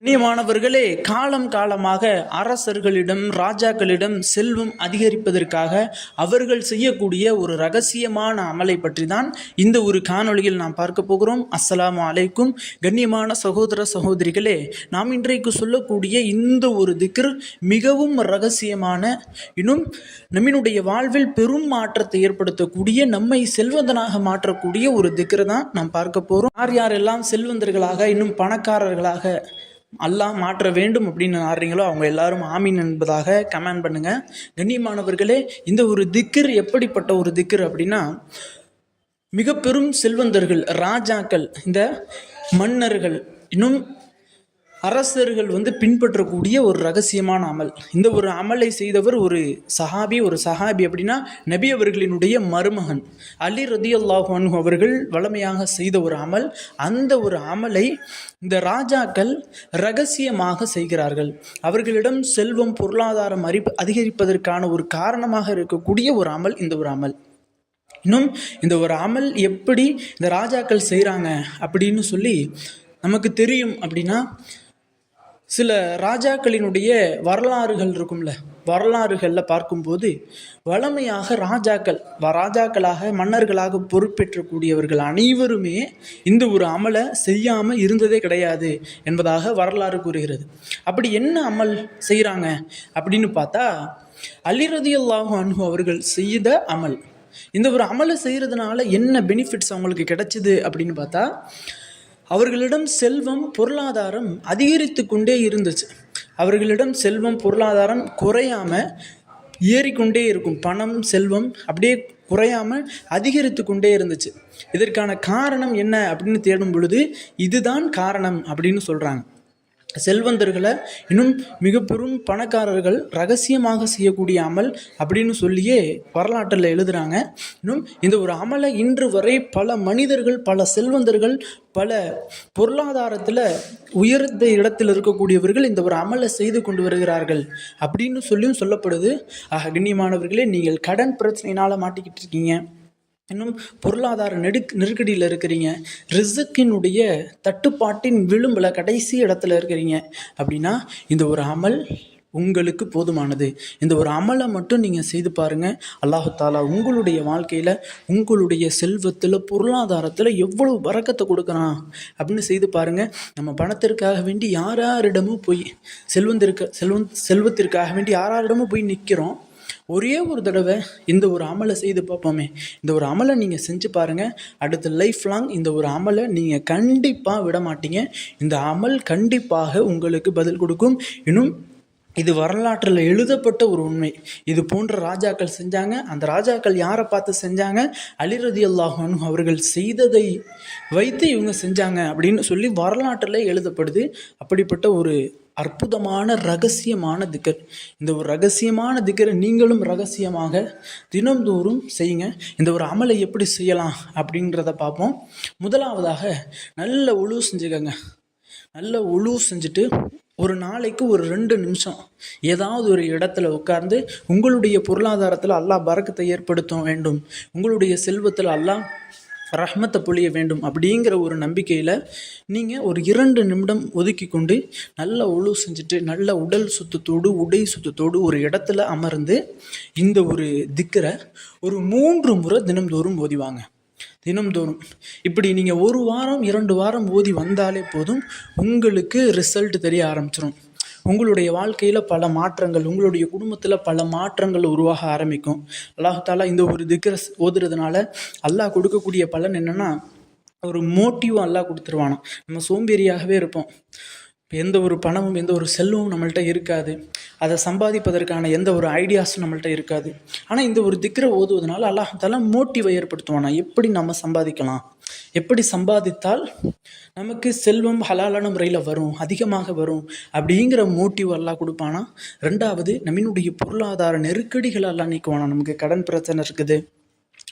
கண்ணியமானவர்களே, காலம் காலமாக அரசர்களிடம் ராஜாக்களிடம் செல்வம் அதிகரிப்பதற்காக அவர்கள் செய்யக்கூடிய ஒரு ரகசியமான அமலை பற்றி தான் இந்த ஒரு காணொளியில் நாம் பார்க்க போகிறோம். அஸ்ஸலாமு அலைக்கும். கண்ணியமான சகோதர சகோதரிகளே, நாம் இன்றைக்கு சொல்லக்கூடிய இந்த ஒரு திக்ர் மிகவும் ரகசியமான, இன்னும் நம்மினுடைய வாழ்வில் பெரும் மாற்றத்தை ஏற்படுத்தக்கூடிய, நம்மை செல்வந்தனாக மாற்றக்கூடிய ஒரு திக்ர் தான் நாம் பார்க்க போகிறோம். யார் யாரெல்லாம் செல்வந்தர்களாக இன்னும் பணக்காரர்களாக அல்லாஹ் மாற்ற வேண்டும் அப்படின்னு ஆடுறீங்களோ அவங்க எல்லாரும் ஆமீன் என்பதாக கமெண்ட் பண்ணுங்க. கண்ணியமானவர்களே, இந்த ஒரு திக்ர் எப்படிப்பட்ட ஒரு திக்ர் அப்படின்னா, மிக பெரும் செல்வந்தர்கள், ராஜாக்கள், இந்த மன்னர்கள், இன்னும் அரசர்கள் பின்பற்றக்கூடிய ஒரு ரகசியமான அமல். இந்த ஒரு அமலை செய்தவர் ஒரு சஹாபி அப்படின்னா நபி அவர்களினுடைய மருமகன் அலி ரதியல்லாஹு அன்ஹு அவர்கள் வளமையாக செய்த ஒரு அமல். அந்த ஒரு அமலை இந்த ராஜாக்கள் ரகசியமாக செய்கிறார்கள். அவர்களிடம் செல்வம் பொருளாதாரம் அதிகரிப்பதற்கான ஒரு காரணமாக இருக்கக்கூடிய ஒரு அமல் இந்த ஒரு அமல். இன்னும் இந்த ஒரு அமல் எப்படி இந்த ராஜாக்கள் செய்கிறாங்க அப்படின்னு சொல்லி நமக்கு தெரியும். அப்படின்னா சில ராஜாக்களினுடைய வரலாறுகள் இருக்கும்ல, வரலாறுகளில் பார்க்கும்போது வளமையாக ராஜாக்களாக மன்னர்களாக பொறுப்பேற்றக்கூடியவர்கள் அனைவருமே இந்த ஒரு அமலை செய்யாமல் இருந்ததே கிடையாது என்பதாக வரலாறு கூறுகிறது. அப்படி என்ன அமல் செய்கிறாங்க அப்படின்னு பார்த்தா, அலி ரலியல்லாஹு அன்ஹு அவர்கள் செய்த அமல். இந்த ஒரு அமலை செய்கிறதுனால என்ன பெனிஃபிட்ஸ் அவங்களுக்கு கிடைச்சிது அப்படின்னு பார்த்தா, அவர்களிடம் செல்வம் பொருளாதாரம் அதிகரித்து கொண்டே இருந்துச்சு. அவர்களிடம் செல்வம் பொருளாதாரம் குறையாமல் ஏறிக்கொண்டே இருக்கும். பணம் செல்வம் அப்படியே குறையாமல் அதிகரித்து கொண்டே இருந்துச்சு. இதற்கான காரணம் என்ன அப்படின்னு தேடும் பொழுது இதுதான் காரணம் அப்படின்னு சொல்கிறாங்க. செல்வந்தர்களை இன்னும் மிக பெரும் பணக்காரர்கள் ரகசியமாக செய்யக்கூடிய அமல் அப்படின்னு சொல்லியே வரலாற்றில் எழுதுகிறாங்க. இன்னும் இந்த ஒரு அமலை இன்று வரை பல மனிதர்கள், பல செல்வந்தர்கள், பல பொருளாதாரத்தில் உயர்ந்த இடத்தில் இருக்கக்கூடியவர்கள் இந்த ஒரு அமலை செய்து கொண்டு வருகிறார்கள் அப்படின்னு சொல்லியும் சொல்லப்படுது. கண்ணியமானவர்களே, நீங்கள் கடன் பிரச்சனையினால் மாட்டிக்கிட்டு இருக்கீங்க, இன்னும் பொருளாதார நெருக்கடியில் இருக்கிறீங்க, ரிஸ்கினுடைய தட்டுப்பாட்டின் விளிம்பில் கடைசி இடத்துல இருக்கிறீங்க அப்படின்னா இந்த ஒரு அமல் உங்களுக்கு போதுமானது. இந்த ஒரு அமலை மட்டும் நீங்கள் செய்து பாருங்கள். அல்லாஹ் தாலா உங்களுடைய வாழ்க்கையில், உங்களுடைய செல்வத்தில், பொருளாதாரத்தில் எவ்வளவு பரக்கத்தை கொடுக்குறான் அப்படின்னு செய்து பாருங்கள். நம்ம பணத்திற்காக வேண்டி யாரிடமும் போய் செல்வத்திற்காக வேண்டி யாரிடமும் போய் நிற்கிறோம். ஒரே ஒரு தடவை இந்த ஒரு அமலை செய்து பார்ப்போமே. இந்த ஒரு அமலை நீங்கள் செஞ்சு பாருங்கள். அடுத்த லைஃப் லாங் இந்த ஒரு அமலை நீங்கள் கண்டிப்பாக விட மாட்டீங்க. இந்த அமல் கண்டிப்பாக உங்களுக்கு பதில் கொடுக்கும். இன்னும் இது வரலாற்றில் எழுதப்பட்ட ஒரு உண்மை. இது போன்ற ராஜாக்கள் செஞ்சாங்க. அந்த ராஜாக்கள் யாரை பார்த்து செஞ்சாங்க? அலி ரலியல்லாஹு அன்ஹு அவர்கள் செய்ததை வைத்து இவங்க செஞ்சாங்க அப்படின்னு சொல்லி வரலாற்றில் எழுதப்படுது. அப்படிப்பட்ட ஒரு அற்புதமான ரகசியமான திக்கர். இந்த ஒரு ரகசியமான திக்கரை நீங்களும் ரகசியமாக தினந்தோறும் செய்யுங்க. இந்த ஒரு அமலை எப்படி செய்யலாம் அப்படின்றத பார்ப்போம். முதலாவதாக நல்ல உழு செஞ்சுக்கங்க. நல்ல உழு செஞ்சுட்டு ஒரு நாளைக்கு ஒரு 2 நிமிஷம் ஏதாவது ஒரு இடத்துல உட்கார்ந்து உங்களுடைய பொருளாதாரத்தில் அல்லாஹ் பரக்கத்தை ஏற்படுத்த வேண்டும், உங்களுடைய செல்வத்தில் அல்லாஹ் ரஹ்மத்தை பொழிய வேண்டும் அப்படிங்கிற ஒரு நம்பிக்கையில் நீங்கள் ஒரு 2 நிமிடம் ஒதுக்கி கொண்டு நல்ல உழு செஞ்சுட்டு நல்ல உடல் சுத்தத்தோடு உடை சுத்தத்தோடு ஒரு இடத்துல அமர்ந்து இந்த ஒரு திக்கரை ஒரு 3 முறை தினம்தோறும் ஓதிவாங்க. தினம்தோறும் இப்படி நீங்கள் 1 வாரம் 2 வாரம் ஓதி வந்தாலே போதும், உங்களுக்கு ரிசல்ட் தெரிய ஆரம்பிச்சிடும். உங்களுடைய வாழ்க்கையில் பல மாற்றங்கள், உங்களுடைய குடும்பத்தில் பல மாற்றங்கள் உருவாக ஆரம்பிக்கும். அல்லாஹ் தாலா இந்த ஒரு திக்ரை ஓதுறதுனால அல்லாஹ் கொடுக்கக்கூடிய பலன் என்னென்னா, ஒரு மோட்டிவும் அல்லாஹ் கொடுத்துருவானோ. நம்ம சோம்பேறியாகவே இருப்போம். எந்த ஒரு பணமும் எந்த ஒரு செல்வமும் நம்மள்கிட்ட இருக்காது. அதை சம்பாதிப்பதற்கான எந்த ஒரு ஐடியாஸும் நம்மள்கிட்ட இருக்காது. ஆனால் இந்த ஒரு திக்ரை ஓதுவதனால அல்லாஹ் தாலா மோட்டிவை ஏற்படுத்துவானா, எப்படி நம்ம சம்பாதிக்கலாம், எப்படி சம்பாதித்தால் நமக்கு செல்வம் ஹலாலான முறையில் வரும், அதிகமாக வரும் அப்படிங்கிற மோட்டிவ் எல்லாம் கொடுப்பானா. 2வது, நம்மளுடைய பொருளாதார நெருக்கடிகள் எல்லாம் நீக்குவானா. நமக்கு கடன் பிரச்சனை இருக்குது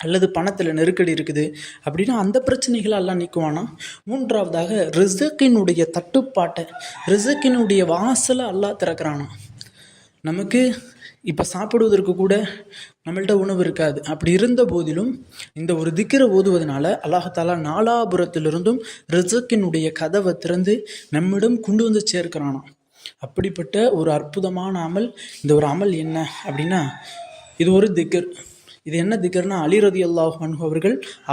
அல்லது பணத்தில் நெருக்கடி இருக்குது அப்படின்னா அந்த பிரச்சனைகளெல்லாம் நீக்குவானா. 3வதாக, ரிஸ்கினுடைய தட்டுப்பாட்டை, ரிஸ்கினுடைய வாசலை அல்லாஹ் திறக்கிறானா. நமக்கு இப்போ சாப்பிடுவதற்கு கூட நம்மள்ட்ட உணவு இருக்காது. அப்படி இருந்த போதிலும் இந்த ஒரு திக்ரை ஓதுவதனால அல்லாஹாலா நாலாபுரத்திலிருந்தும் ரிசக்கினுடைய கதவை திறந்து நம்மிடம் கொண்டு வந்து சேர்க்கிறானாம். அப்படிப்பட்ட ஒரு அற்புதமான அமல். இந்த ஒரு அமல் என்ன அப்படின்னா, இது ஒரு திக்ர். இது என்ன திக்ர்னா, அலி ரலியல்லாஹு அன்ஹு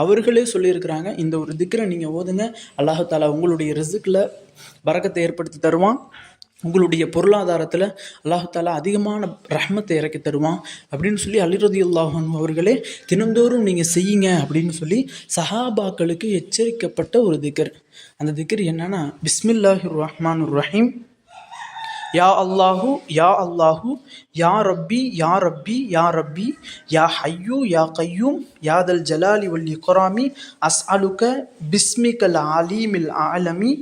அவர்களே சொல்லியிருக்கிறாங்க, இந்த ஒரு திக்ரை நீங்கள் ஓதுங்க, அல்லாஹாலா உங்களுடைய ரிஸ்கில் பரக்கத்தை ஏற்படுத்தி தருவான், உங்களுடைய பொருளாதாரத்தில் அல்லாஹாலா அதிகமான ரஹ்மத்தை இறக்கி தருவான் அப்படின்னு சொல்லி அலி ரலியல்லாஹு அன்ஹு அவர்களே தினந்தோறும் நீங்கள் செய்யுங்க அப்படின்னு சொல்லி சஹாபாக்களுக்கு எச்சரிக்கப்பட்ட ஒரு திக்ர். அந்த திக்ர் என்னன்னா, பிஸ்மில்லாஹிர் ரஹ்மானிர் ரஹீம், யா அல்லாஹு யா அல்லாஹு யா ரப்பி யா ரப்பி யா ரப்பி யா ஹய்யூ யா கையூம் யாதல் ஜலாலி வல் இக்ராமி அஸ்அலுக பிஸ்மிகல் அலீமில் ஆலமி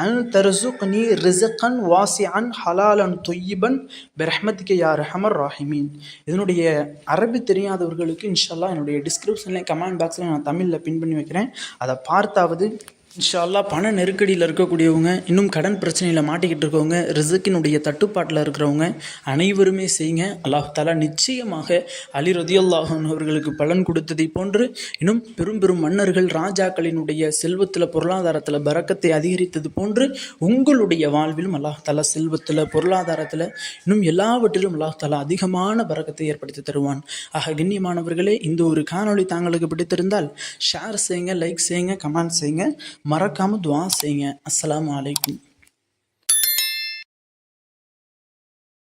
அன் தர்சுக்னி ரிஸ்கன் வாசிஅன் ஹலாலன் தொய்யிபன் பிரஹ்மதிக யா ரஹமர் ராஹிமீன். இதனுடைய அரபி தெரியாதவர்களுக்கு இன்ஷா அல்லாஹ் என்னுடைய டிஸ்கிரிப்ஷனில் கமெண்ட் பாக்ஸில் நான் தமிழில் பின் பண்ணி வைக்கிறேன். அதை பார்த்தாவது இன்ஷா அல்லாஹ் பண நெருக்கடியில் இருக்கக்கூடியவங்க, இன்னும் கடன் பிரச்சனையில் மாட்டிக்கிட்டு இருக்கவங்க, ரிஸ்கினுடைய தட்டுப்பாட்டில் இருக்கிறவங்க அனைவருமே செய்யுங்க. அல்லாஹ் தஆலா நிச்சயமாக அலி ரலியல்லாஹு அன்ஹு அவர்களுக்கு பலன் கொடுத்ததை போன்று இன்னும் பெரும் பெரும் மன்னர்கள் ராஜாக்களினுடைய செல்வத்தில் பொருளாதாரத்தில் பரக்கத்தை அதிகரித்தது போன்று உங்களுடைய வாழ்விலும் அல்லாஹ் தஆலா செல்வத்தில் பொருளாதாரத்தில் இன்னும் எல்லாவற்றிலும் அல்லாஹ் தஆலா அதிகமான பரக்கத்தை ஏற்படுத்தி தருவான். ஆக கண்ணியமானவர்களே, இந்த ஒரு காணொளி தாங்களுக்கு பிடித்திருந்தால் ஷேர் செய்யுங்க, லைக் செய்யுங்க, கமெண்ட் செய்யுங்க, மறக்காமல் துஆ செய்யுங்க. அஸ்ஸலாமு அலைக்கும்.